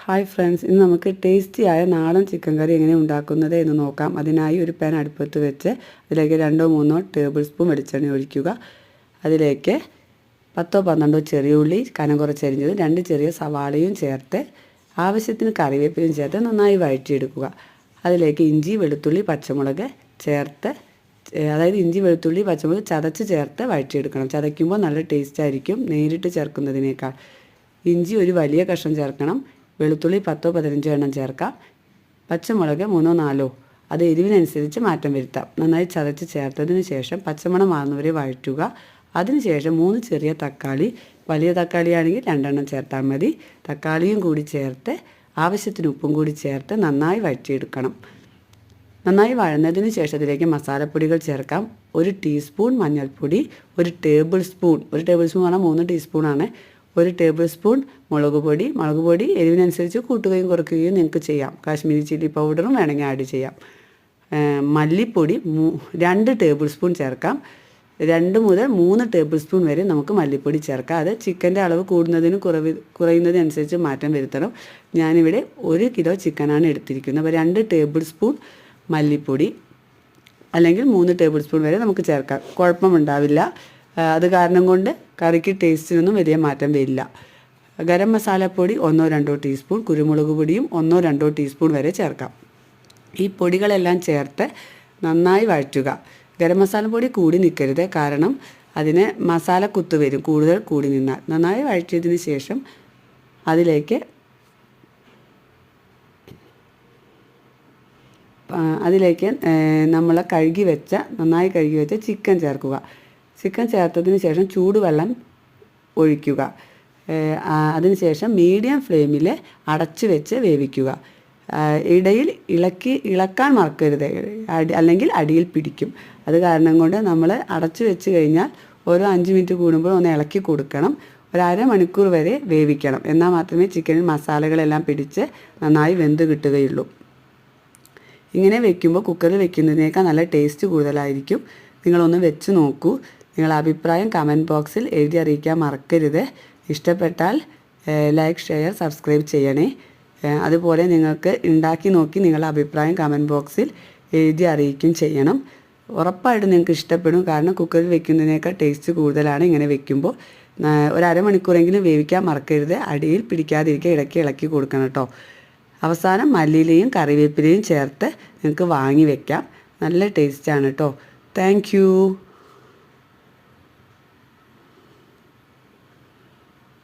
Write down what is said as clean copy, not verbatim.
Hi friends, ഇന്ന് നമുക്ക് ടേസ്റ്റിയായ നാടൻ ചിക്കൻ കറി എങ്ങനെ ഉണ്ടാക്കുന്നത് എന്ന് നോക്കാം. അതിനായി ഒരു പാൻ അടുപ്പത്ത് വെച്ച് അതിലേക്ക് 2-3 ടേബിൾ സ്പൂൺ വെളിച്ചെണ്ണ ഒഴിക്കുക. അതിലേക്ക് 10-12 ചെറിയ ഉള്ളി കനം കുറച്ചരിഞ്ഞത്, 2 ചെറിയ സവാളയും ചേർത്ത് ആവശ്യത്തിന് കറിവേപ്പിലയും ചേർത്ത് നന്നായി വഴറ്റിയെടുക്കുക. അതിലേക്ക് ഇഞ്ചി, വെളുത്തുള്ളി, പച്ചമുളക് ചേർത്ത്, അതായത് ഇഞ്ചി, വെളുത്തുള്ളി, പച്ചമുളക് ചതച്ച് ചേർത്ത് വഴറ്റിയെടുക്കണം. ചതയ്ക്കുമ്പോൾ നല്ല ടേസ്റ്റ് ആയിരിക്കും നേരിട്ട് ചേർക്കുന്നതിനേക്കാൾ. ഇഞ്ചി ഒരു വലിയ കഷ്ണം ചേർക്കണം. വെളുത്തുള്ളി 10-15 എണ്ണം ചേർക്കാം. പച്ചമുളക് 3-4, അത് എരിവിനനുസരിച്ച് മാറ്റം വരുത്താം. നന്നായി ചതച്ച് ചേർത്തതിന് ശേഷം പച്ചമണം മാറുന്നവരെ വഴറ്റുക. അതിനുശേഷം 3 ചെറിയ തക്കാളി, വലിയ തക്കാളിയാണെങ്കിൽ 2 എണ്ണം ചേർത്താൽ മതി. തക്കാളിയും കൂടി ചേർത്ത് ആവശ്യത്തിന് ഉപ്പും കൂടി ചേർത്ത് നന്നായി വഴറ്റിയെടുക്കണം. നന്നായി വഴന്നതിന് ശേഷം അതിലേക്ക് മസാലപ്പൊടികൾ ചേർക്കാം. 1 ടീസ്പൂൺ മഞ്ഞൾപ്പൊടി, 1 ടേബിൾ സ്പൂൺ പറഞ്ഞാൽ 3 ടീസ്പൂണാണ്. 1 ടേബിൾ സ്പൂൺ മുളക് പൊടി എരിവിനനുസരിച്ച് കൂട്ടുകയും കുറയ്ക്കുകയും നിങ്ങൾക്ക് ചെയ്യാം. കാശ്മീരി ചില്ലി പൗഡറും വേണമെങ്കിൽ ആഡ് ചെയ്യാം. മല്ലിപ്പൊടി 2 ടേബിൾ സ്പൂൺ ചേർക്കാം. 2 മുതൽ 3 ടേബിൾ സ്പൂൺ വരെ നമുക്ക് മല്ലിപ്പൊടി ചേർക്കാം. അത് ചിക്കൻ്റെ അളവ് കൂടുന്നതിനും കുറയുന്നതിനനുസരിച്ച് മാറ്റം വരുത്തണം. ഞാനിവിടെ 1 കിലോ ചിക്കനാണ് എടുത്തിരിക്കുന്നത്. അപ്പോൾ 2 ടേബിൾ സ്പൂൺ മല്ലിപ്പൊടി അല്ലെങ്കിൽ 3 ടേബിൾ സ്പൂൺ വരെ നമുക്ക് ചേർക്കാം. കുഴപ്പമുണ്ടാവില്ല. അത് കാരണം കൊണ്ട് കറിക്ക് ടേസ്റ്റിനൊന്നും വലിയ മാറ്റം വരില്ല. ഗരം മസാലപ്പൊടി 1-2 ടീസ്പൂൺ, കുരുമുളക് പൊടിയും 1-2 ടീസ്പൂൺ വരെ ചേർക്കാം. ഈ പൊടികളെല്ലാം ചേർത്ത് നന്നായി വഴറ്റുക. ഗരം മസാലപ്പൊടി കൂടി നിൽക്കരുത്, കാരണം അതിന് മസാല കുത്ത് വരും കൂടുതൽ കൂടി നിന്നാൽ. നന്നായി വഴറ്റിയതിന് ശേഷം അതിലേക്ക് നമ്മൾ നന്നായി കഴുകി വെച്ച ചിക്കൻ ചേർക്കുക. ചിക്കൻ ചേർത്തതിന് ശേഷം ചൂടുവെള്ളം ഒഴിക്കുക. അതിനുശേഷം മീഡിയം ഫ്ലെയിമിൽ അടച്ചു വെച്ച് വേവിക്കുക. ഇടയിൽ ഇളക്കാൻ മറക്കരുത്, അല്ലെങ്കിൽ അടിയിൽ പിടിക്കും. അത് കാരണം കൊണ്ട് നമ്മൾ അടച്ചു വെച്ച് കഴിഞ്ഞാൽ ഓരോ 5 മിനിറ്റ് കൂടുമ്പോൾ ഒന്ന് ഇളക്കി കൊടുക്കണം. ഒരു അരമണിക്കൂർ വരെ വേവിക്കണം. എന്നാൽ മാത്രമേ ചിക്കനിൽ മസാലകളെല്ലാം പിടിച്ച് നന്നായി വെന്ത് കിട്ടുകയുള്ളൂ. ഇങ്ങനെ വെക്കുമ്പോൾ കുക്കറിൽ വെക്കുന്നതിനേക്കാൾ നല്ല ടേസ്റ്റ് കൂടുതലായിരിക്കും. നിങ്ങളൊന്ന് വെച്ച് നോക്കൂ. നിങ്ങളുടെ അഭിപ്രായം കമൻറ്റ് ബോക്സിൽ എഴുതി അറിയിക്കാൻ മറക്കരുത്. ഇഷ്ടപ്പെട്ടാൽ ലൈക്ക്, ഷെയർ, സബ്സ്ക്രൈബ് ചെയ്യണേ. അതുപോലെ നിങ്ങൾക്ക് ഉണ്ടാക്കി നോക്കി നിങ്ങളുടെ അഭിപ്രായം കമൻറ്റ് ബോക്സിൽ എഴുതി അറിയിക്കുകയും ചെയ്യണം. ഉറപ്പായിട്ടും നിങ്ങൾക്ക് ഇഷ്ടപ്പെടും, കാരണം കുക്കറിൽ വെക്കുന്നതിനേക്കാൾ ടേസ്റ്റ് കൂടുതലാണ് ഇങ്ങനെ വെക്കുമ്പോൾ. ഒരു അരമണിക്കൂറെങ്കിലും വേവിക്കാൻ മറക്കരുത്. അടിയിൽ പിടിക്കാതിരിക്കുക, ഇടയ്ക്ക് ഇളക്കി കൊടുക്കണം കേട്ടോ. അവസാനം മല്ലിയിലയും കറിവേപ്പിലയും ചേർത്ത് നിങ്ങൾക്ക് വാങ്ങി വെക്കാം. നല്ല ടേസ്റ്റാണ് കേട്ടോ. Thank you.